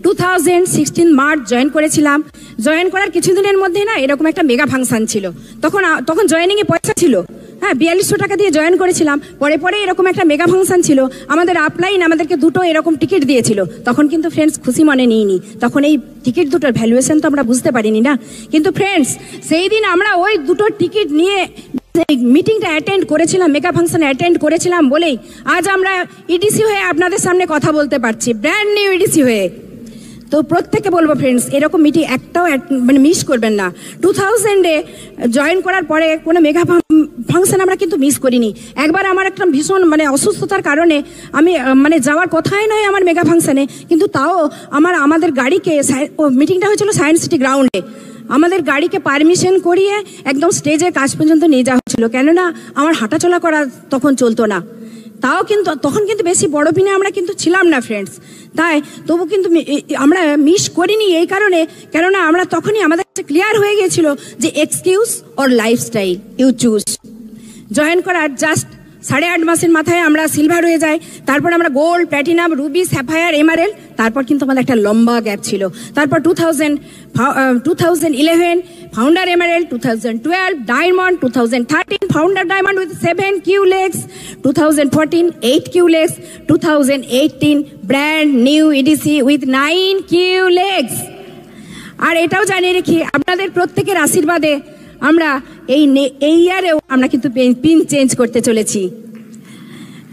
2016 March join করেছিলাম। Join করার কিছুদিনের মধ্যে না এরকম একটা মেগা ফাংশন ছিল। তখন জয়েনিংয়ে পয়সা ছিল, হ্যাঁ 4200 টাকা দিয়ে জয়েন করেছিলাম। পরে এরকম একটা মেগা ফাংশন ছিল, আমাদের আপলাইন আমাদেরকে 2টো এরকম টিকিট দিয়েছিল। তখন কিন্তু ফ্রেন্ডস খুশি মনে নিইনি, তখন এই টিকিট দুটোর ভ্যালুয়েশন তো আমরা বুঝতে পারিনি না। কিন্তু ফ্রেন্ডস সেই দিন আমরা ওই 2টো টিকিট নিয়ে মিটিংটা অ্যাটেন্ড করেছিলাম, মেগা ফাংশন অ্যাটেন্ড করেছিলাম বলেই আজ আমরা ইডিসি হয়ে আপনাদের সামনে কথা বলতে পারছি, ব্র্যান্ড নিউ ইডিসি হয়ে। তো প্রত্যেকে বলবো ফ্রেন্ডস এরকম মিটিং একটাও মানে মিস করবেন না। 2000-এ জয়েন করার পরে কোনো মেগা ফাংশন আমরা কিন্তু মিস করিনি। একবার আমার একটা ভীষণ মানে অসুস্থতার কারণে আমি মানে যাওয়ার কথাই নয় আমার মেগা ফাংশনে, কিন্তু তাও আমাদের গাড়িকে, মিটিংটা হয়েছিল সায়েন্স সিটি গ্রাউন্ডে, আমাদের গাড়িকে পারমিশন করিয়ে একদম স্টেজের কাছ পর্যন্ত নিয়ে যাওয়া হচ্ছিল, কেননা আমার হাঁটাচলা করা তখন চলতো না। তাও কিন্তু তখন কিন্তু বেশি বড় পিনে আমরা কিন্তু ছিলাম না ফ্রেন্ডস, তাই তবু কিন্তু আমরা মিস করিনি এই কারণে, কেননা আমরা তখনই আমাদের কাছে ক্লিয়ার হয়ে গিয়েছিল যে excuse or lifestyle you choose. Join করার জাস্ট 8.5 মাসের মাথায় আমরা সিলভার হয়ে যাই, তারপর আমরা gold, platinum, ruby, sapphire, emerald, তারপর কিন্তু আমাদের একটা লম্বা গ্যাপ ছিল। তারপর 2011 founder emerald, 2012 diamond, 2013 founder diamond with 7 Q legs, 2014 8 Q legs, 2018 brand new EDC with 9 Q legs. আর এটাও জানিয়ে রেখি আপনাদের প্রত্যেকের আশীর্বাদে আমরা এই ইয়ারেও আমরা কিন্তু পিন চেঞ্জ করতে চলেছি।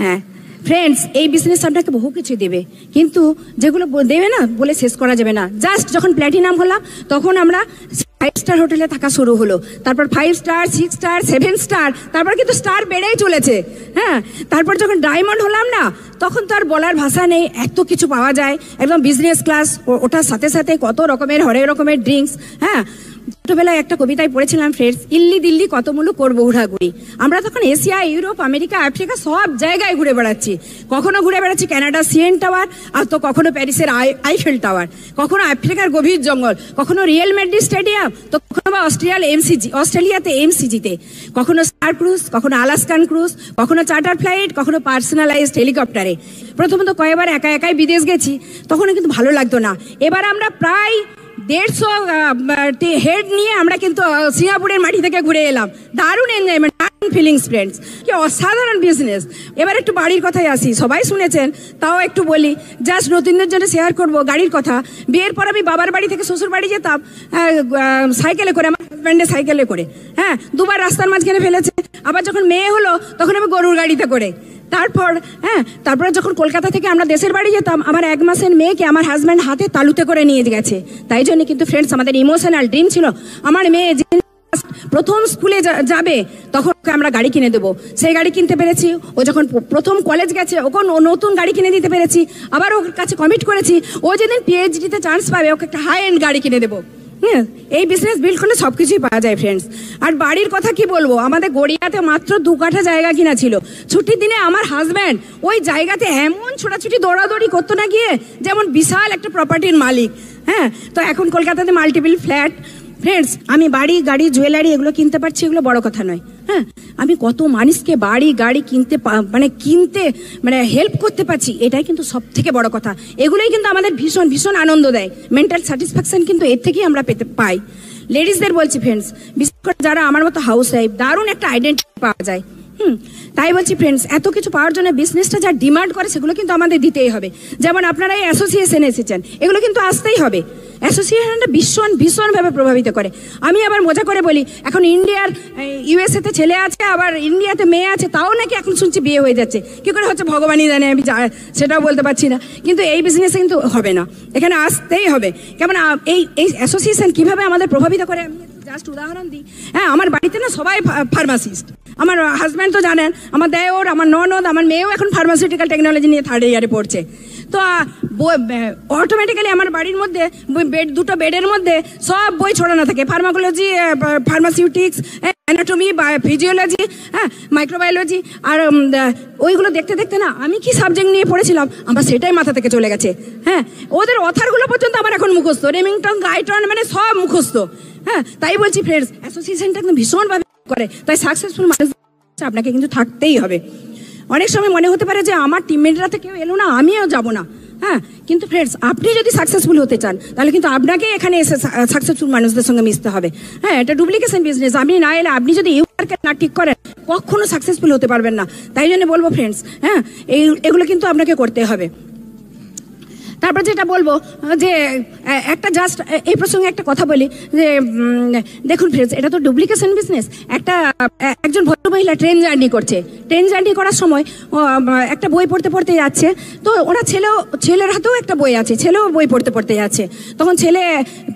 হ্যাঁ ফ্রেন্ডস, এই বিজনেস আপনাকে বহু কিছু দেবে, কিন্তু যেগুলো দেবে না বলে শেষ করা যাবে না। জাস্ট যখন প্ল্যাটিনাম হলাম তখন আমরা 5 স্টার হোটেলে থাকা শুরু হলো, তারপর 5 স্টার, 6 স্টার, 7 স্টার, তারপর কিন্তু স্টার বেড়েই চলেছে। হ্যাঁ, তারপর যখন ডায়মন্ড হলাম না তখন তো আর বলার ভাষা নেই, এত কিছু পাওয়া যায়, একদম বিজনেস ক্লাস, ওটার সাথে সাথে কত রকমের হরেক রকমের ড্রিঙ্কস। হ্যাঁ, ছোটবেলায় একটা কবিতায় পড়েছিলাম ফ্রেন্ডস, ইল্লি দিল্লি কত মুলুক করবো ঘোরাঘুরি। আমরা তখন এশিয়া, ইউরোপ, আমেরিকা, আফ্রিকা সব জায়গায় ঘুরে বেড়াচ্ছি। কখনো ঘুরে বেড়াচ্ছি ক্যানাডা সিএন টাওয়ার, আর তো কখনো প্যারিসের আইফেল টাওয়ার, কখনো আফ্রিকার গভীর জঙ্গল, কখনো রিয়েল ম্যাড্রিড স্টেডিয়াম, তো কখনো বা অস্ট্রেলিয়াতে এমসিজিতে, কখনো স্টার ক্রুজ, কখনো আলাস্কান ক্রুজ, কখনো চার্টার ফ্লাইট, কখনো পার্সোনালাইজড হেলিকপ্টারে। প্রথমত কয়েকবার একাই বিদেশ গেছি, তখনও কিন্তু ভালো লাগতো না। এবার আমরা প্রায় 150 হেড নিয়ে আমরা কিন্তু সিঙ্গাপুরের মাটি থেকে ঘুরে এলাম। দারুণ এনজয়মেন্ট, দারুণ ফিলিংস ফ্রেন্ডস, কি অসাধারণ বিজনেস। এবার একটু বাড়ির কথায় আসি, সবাই শুনেছেন তাও একটু বলি, জাস্ট নতুনদের জন্য শেয়ার করব গাড়ির কথা। বিয়ের পর আমি বাবার বাড়ি থেকে শ্বশুর বাড়ি যেতাম সাইকেলে করে, আমার হাজব্যান্ডে সাইকেলে করে। হ্যাঁ, 2বার রাস্তার মাঝখানে ফেলেছে। আবার যখন মেয়ে হলো তখন আমি গরুর গাড়িতে করে। তারপরে যখন কলকাতা থেকে আমরা দেশের বাড়ি যেতাম, আমার 1 মাসের মেয়েকে আমার হাজব্যান্ড হাতে তালুতে করে নিয়ে গেছে। তাই জন্য কিন্তু ফ্রেন্ডস আমাদের ইমোশনাল ড্রিম ছিল আমার মেয়ে প্রথম স্কুলে যাবে তখন ওকে আমরা গাড়ি কিনে দেবো। সেই গাড়ি কিনতে পেরেছি। ও যখন প্রথম কলেজ গেছে ওকে নতুন গাড়ি কিনে দিতে পেরেছি। আবার ওর কাছে কমিট করেছি ও যেদিন পিএইচডিতে চান্স পাবে ওকে একটা হাই এন্ড গাড়ি কিনে দেবো। হ্যাঁ, এই বিজনেস বিল্ড করলে সবকিছুই পাওয়া যায় ফ্রেন্ডস। আর বাড়ির কথা কি বলবো, আমাদের গড়িয়াতে মাত্র 2 কাঠা জায়গা কিনা ছিল। ছুটির দিনে আমার হাজব্যান্ড ওই জায়গাতে এমন ছোটাছুটি দৌড়াদৌড়ি করতো না গিয়ে, যেমন বিশাল একটা প্রপার্টির মালিক। হ্যাঁ, তো এখন কলকাতাতে মাল্টিপল ফ্ল্যাট। ফ্রেন্ডস, আমি বাড়ি, গাড়ি, জুয়েলারি এগুলো কিনতে পারছি, এগুলো বড় কথা নয়। হ্যাঁ, আমি কত মানুষকে বাড়ি, গাড়ি কিনতে হেল্প করতে পারছি, এটাই কিন্তু সব থেকে বড় কথা। এগুলোই কিন্তু আমাদের ভীষণ ভীষণ আনন্দ দেয়। মেন্টাল স্যাটিসফ্যাকশন কিন্তু এর থেকেই আমরা পাই। লেডিসদের বলছি ফ্রেন্ডস, বিশেষ করে যারা আমার মতো হাউস ওয়াইফ, দারুণ একটা আইডেন্টিটি পাওয়া যায়। তাই বলছি ফ্রেন্ডস, এত কিছু পাওয়ার জন্য বিজনেসটা যা ডিমান্ড করে সেগুলো কিন্তু আমাদের দিতেই হবে। যেমন আপনারা এই অ্যাসোসিয়েশনে এসেছেন, এগুলো কিন্তু আসতেই হবে। অ্যাসোসিয়েশনটা ভীষণভাবে প্রভাবিত করে। আমি আবার মজা করে বলি, এখন ইউএসএতে ছেলে আছে, আবার ইন্ডিয়াতে মেয়ে আছে, তাও নাকি এখন শুনছি বিয়ে হয়ে যাচ্ছে। কি করে হচ্ছে ভগবানই জানে, আমি সেটাও বলতে পারছি না। কিন্তু এই বিজনেসে কিন্তু হবে না, এখানে আসতেই হবে। কেমন এই অ্যাসোসিয়েশন কিভাবে আমাদের প্রভাবিত করে আমি জাস্ট উদাহরণ দিই। হ্যাঁ, আমার বাড়িতে না সবাই ফার্মাসিস্ট। আমার হাজব্যান্ড তো জানেন, আমার দেওর, আমার ননদ, আমার মেয়েও এখন ফার্মাসিউটিক্যাল টেকনোলজি নিয়ে 3rd ইয়ারে পড়ছে। তো অটোমেটিক্যালি আমার বাড়ির মধ্যে 2টো বেডের মধ্যে সব বই ছড়ানো থাকে, ফার্মাকোলজি, ফার্মাসিউটিক্স, অ্যানাটমি, ফিজিওলজি, হ্যাঁ, মাইক্রোবায়োলজি। আর ওইগুলো দেখতে দেখতে না আমি কি সাবজেক্ট নিয়ে পড়েছিলাম আমার সেটাই মাথা থেকে চলে গেছে। হ্যাঁ, ওদের অথারগুলো পর্যন্ত আমার এখন মুখস্থ, রেমিংটন, গাইটন, মানে সব মুখস্থ। হ্যাঁ, তাই বলছি ফ্রেন্ডস, অ্যাসোসিয়েশনটা একদম ভীষণভাবে করে। তাই সাকসেসফুল মানুষ আপনাকে কিন্তু থাকতেই হবে। অনেক সময় মনে হতে পারে যে আমার টিমমেটরা তো কেউ এলো না, আমিও যাব না। হ্যাঁ, কিন্তু ফ্রেন্ডস আপনি যদি সাকসেসফুল হতে চান তাহলে কিন্তু আপনাকে এখানে এসে সাকসেসফুল মানুষদের সঙ্গে মিশতে হবে। হ্যাঁ, এটা ডুপ্লিকেশন বিজনেস। আপনি না এলে, আপনি যদি ইউ মার্কেট না ঠিক করেন, কখনো সাকসেসফুল হতে পারবেন না। তাই জন্য বলবো ফ্রেন্ডস, হ্যাঁ, এগুলো কিন্তু আপনাকে করতে হবে। তারপর যেটা বলবো যে একটা জাস্ট এই প্রসঙ্গে একটা কথা বলি যে দেখুন ফ্রেন্ডস, এটা তো ডুপ্লিকেশন বিজনেস। একজন ভদ্রমহিলা ট্রেন জার্নি করছে। ট্রেন জার্নি করার সময় একটা বই পড়তে পড়তে যাচ্ছে। তো ওরা ছেলের হাতেও একটা বই আছে, ছেলেও বই পড়তে পড়তে যাচ্ছে। তখন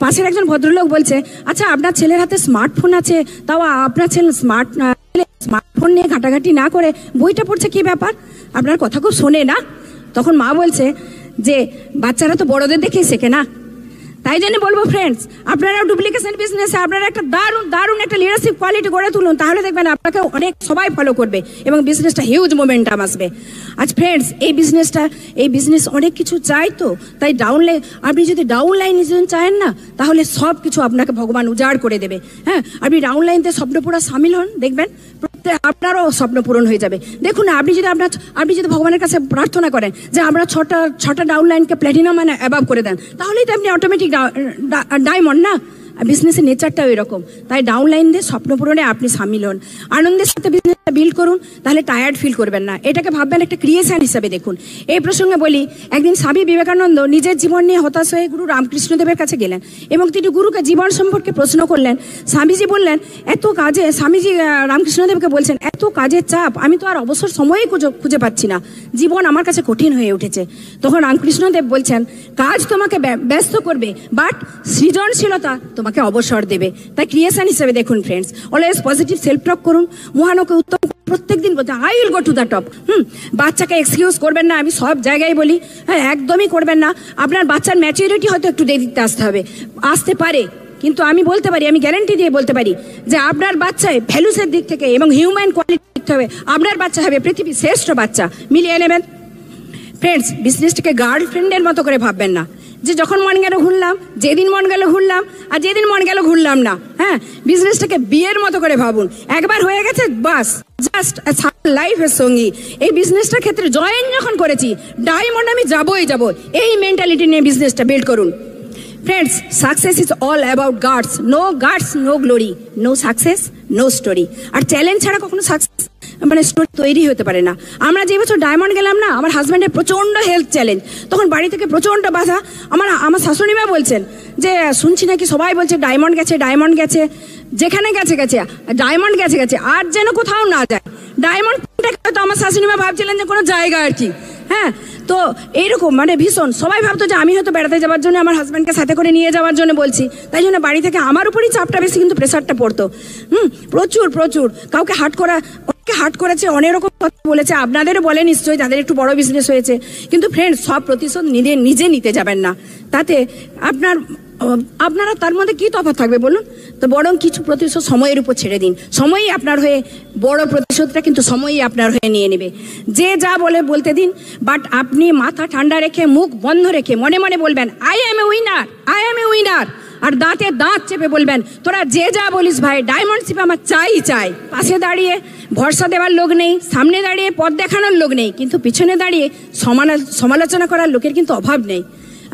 পাশের একজন ভদ্রলোক বলছে, আচ্ছা আপনার ছেলের হাতে স্মার্টফোন আছে, তাও আপনার ছেলে স্মার্টফোন নিয়ে ঘাটাঘাটি না করে বইটা পড়ছে, কি ব্যাপার? আপনার কথা খুব শোনে না? তখন মা বলছে যে বাচ্চারা তো বড়দের দেখেই শেখে না। তাই জন্য বলবো ফ্রেন্ডস, আপনারা ডুপ্লিকেশন বিজনেসে আপনারা একটা দারুণ একটা লিডারশিপ কোয়ালিটি গড়ে তুলুন। তাহলে দেখবেন আপনাকে অনেক সবাই ফলো করবে এবং বিজনেসটা হিউজ মোমেন্টাম আসবে। আজ ফ্রেন্ডস, এই বিজনেস অনেক কিছু চাই। তো তাই আপনি যদি ডাউন লাইন চায়েন না, তাহলে সব কিছু আপনাকে ভগবান উজাড় করে দেবে। হ্যাঁ, আপনি ডাউন লাইনতে স্বপ্ন পুরা সামিল হন, দেখবেন আপনারও স্বপ্ন পূরণ হয়ে যাবে। দেখুন, আপনি যদি ভগবানের কাছে প্রার্থনা করেন যে আমরা ছটা ডাউন লাইনকে প্ল্যাটিনাম মানে অ্যাবাভ করে দেন, তাহলেই তো আপনি অটোমেটিক ডায়মন্ড না। বিজনেসের নেচারটাও এরকম। তাই ডাউন লাইন দিয়ে স্বপ্ন পূরণে আপনি সামিল হন, আনন্দের সাথে বিজনেসটা বিল্ড করুন, তাহলে টায়ার্ড ফিল করবেন না। এটাকে ভাববেন একটা ক্রিয়েশন হিসাবে দেখুন। এই প্রসঙ্গে বলি, একদিন স্বামী বিবেকানন্দ নিজের জীবন নিয়ে হতাশ হয়ে গুরু রামকৃষ্ণদেবের কাছে গেলেন এবং তিনি গুরুকে জীবন সম্পর্কে প্রশ্ন করলেন। স্বামীজি বললেন, স্বামীজি রামকৃষ্ণদেবকে বলছেন, এত কাজের চাপ, আমি তো আর অবসর সময়ই খুঁজে পাচ্ছি না, জীবন আমার কাছে কঠিন হয়ে উঠেছে। তখন রামকৃষ্ণদেব বলছেন, কাজ তোমাকে ব্যস্ত করবে, বাট সৃজনশীলতা তোমাকে অবসর দেবে। তাই ক্রিয়েশন হিসেবে দেখুন ফ্রেন্ডস, অলওয়েজ পজিটিভ সেলফ টক করুন, মহানকে উত্তম প্রত্যেকদিন বলতে I will go to the top. বাচ্চাকে এক্সকিউজ করবেন না, আমি সব জায়গায় বলি। হ্যাঁ, একদমই করবেন না। আপনার বাচ্চার ম্যাচুরিটি হয়তো একটু দেরিতে আসতে পারে, কিন্তু আমি বলতে পারি, আমি গ্যারান্টি দিয়ে বলতে পারি যে আপনার বাচ্চায় ভ্যালুসের দিক থেকে এবং হিউম্যান কোয়ালিটির দিক থেকে আপনার বাচ্চা হবে পৃথিবীর শ্রেষ্ঠ বাচ্চা। মিলিয়ে নেবেন ফ্রেন্ডস। বিজনেসটাকে গার্লফ্রেন্ডের মতো করে ভাববেন না যে যখন মন গেল ঘুরলাম, যেদিন মন গেল ঘুরলাম, আর যেদিন মন গেল ঘুরলাম না। হ্যাঁ, বিজনেসটাকে বিয়ের মতো করে ভাবুন। একবার হয়ে গেছে, বাস, জাস্ট লাইফের সঙ্গী। এই বিজনেসটার ক্ষেত্রে জয়েন যখন করেছি, ডায়মন্ড আমি যাবই যাব, এই মেন্টালিটি নিয়ে বিজনেসটা বিল্ড করুন। Friends, success is all about guts. No guts, no glory, no success, no story. আর চ্যালেঞ্জ ছাড়া কখনো সাকসেস স্টোরি তৈরি হতে পারে না। আমরা যে বছর ডায়মন্ড গেলাম না, আমার হাজব্যান্ডের প্রচন্ড হেলথ চ্যালেঞ্জ, তখন বাড়ি থেকে প্রচন্ড বাধা। আমার শাশুড়ি মা বলছেন যে শুনছি নাকি সবাই বলছে ডায়মন্ড গেছে, যেখানে গেছে ডায়মন্ড গেছে, আর যেন কোথাও না যায়। ডায়মন্ড তো আমার শাশুড়ি মা ভাবছিলেন যে কোনো জায়গা আর কি। হ্যাঁ, তো এইরকম ভীষণ সবাই ভাবতো যে আমি হয়তো বেড়াতে যাওয়ার জন্য আমার হাজব্যান্ডকে সাথে করে নিয়ে যাওয়ার জন্য বলছি, তাই জন্য বাড়ি থেকে আমার উপরই চাপটা বেশি, কিন্তু প্রেশারটা পড়তো প্রচুর। কাউকে হার্ট করেছে, অনেক রকম কথা বলেছে, আপনাদেরও বলে নিশ্চয়ই, যাদের একটু বড় বিজনেস হয়েছে। কিন্তু ফ্রেন্ডস, সব প্রতিশোধ নিজে নিতে যাবেন না, তাতে আপনারা তার মধ্যে কি তফাৎ থাকবে বলুন? তো বরং কিছু প্রতিশোধ সময়ের উপর ছেড়ে দিন। সময়ই আপনার হয়ে বড় প্রতিশোধটা কিন্তু সময়ই আপনার হয়ে নিয়ে নেবে। যে যা বলতে দিন, বাট আপনি মাথা ঠান্ডা রেখে, মুখ বন্ধ রেখে মনে মনে বলবেন, আই এম এ উইনার। আর দাঁতে দাঁত চেপে বলবেন, তোরা যে যা বলিস ভাই, ডায়মন্ড শিপ আমার চাই। পাশে দাঁড়িয়ে ভরসা দেওয়ার লোক নেই, সামনে দাঁড়িয়ে পথ দেখানোর লোক নেই, কিন্তু পিছনে দাঁড়িয়ে সমালোচনা করার লোকের কিন্তু অভাব নেই।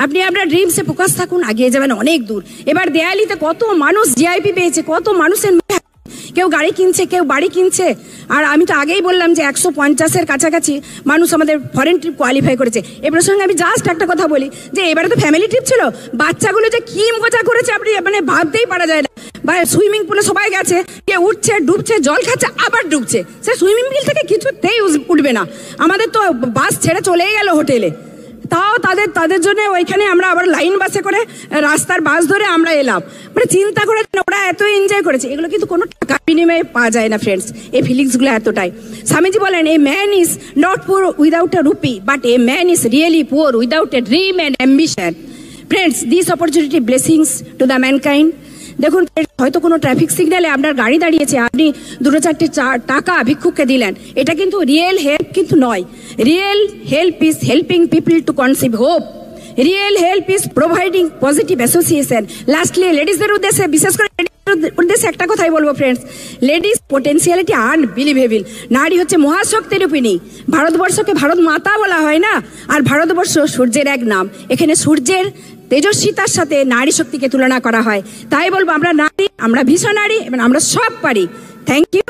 আপনি আপনার ড্রিমসে ফোকাস থাকুন, আগিয়ে যাবেন অনেক দূর। এবার দেয়ালিতে কত মানুষ জিআইপি পেয়েছে, কত মানুষের কেউ গাড়ি কিনছে, কেউ বাড়ি কিনছে। আর আমি তো আগেই বললাম যে 150-এর কাছাকাছি মানুষ আমাদের ফরেন ট্রিপ কোয়ালিফাই করেছে। এ প্রসঙ্গে আমি জাস্ট একটা কথা বলি যে এবারে তো ফ্যামিলি ট্রিপ ছিল, বাচ্চাগুলো যে কি মজা করেছে আপনি ভাবতেই পারা যায় না। বা সুইমিং পুলে সবাই গেছে, কে উঠছে, ডুবছে, জল খাচ্ছে, আবার ডুবছে। সে সুইমিং পুল থেকে কিছুতেই উঠবে না। আমাদের তো বাস ছেড়ে চলেই গেল হোটেলে, তাও তাদের জন্য ওইখানে আমরা আবার লাইন বাসে করে রাস্তার বাস ধরে আমরা এলাম। চিন্তা করে ওরা এত এনজয় করেছে, এগুলো কিন্তু কোনো টাকা বিনিময়ে পাওয়া যায় না ফ্রেন্ডস। এই ফিলিংসগুলো এতটাই। স্বামীজি বলেন, a man is not poor without a rupee, but a man is really poor without a dream and ambition. Friends, this opportunity blessings to the mankind. দেখুন, হয়তো কোনো ট্রাফিক সিগন্যালে আপনার গাড়ি দাঁড়িয়েছে, আপনি 2-4টি টাকা ভিক্ষুককে দিলেন, এটা কিন্তু রিয়েল হেল্প কিন্তু নয়। Real help is helping people to conceive hope. Real help is providing positive association. Lastly লেডিসদের উদ্দেশ্যে, বিশেষ করে উদ্দেশ্যে একটা কথাই বলবো ফ্রেন্ডস, লেডিস পোটেন্সিয়ালিটি আনবিলিভেবল। নারী হচ্ছে মহাশক্তির রূপিণী। ভারতবর্ষকে ভারত মাতা বলা হয় না, আর ভারতবর্ষ সূর্যের এক নাম। এখানে সূর্যের তেজস্বিতার সাথে নারী শক্তিকে তুলনা করা হয়। তাই বলবো আমরা নারী, আমরা ভীষণ নারী এবং আমরা সব পারি। Thank you.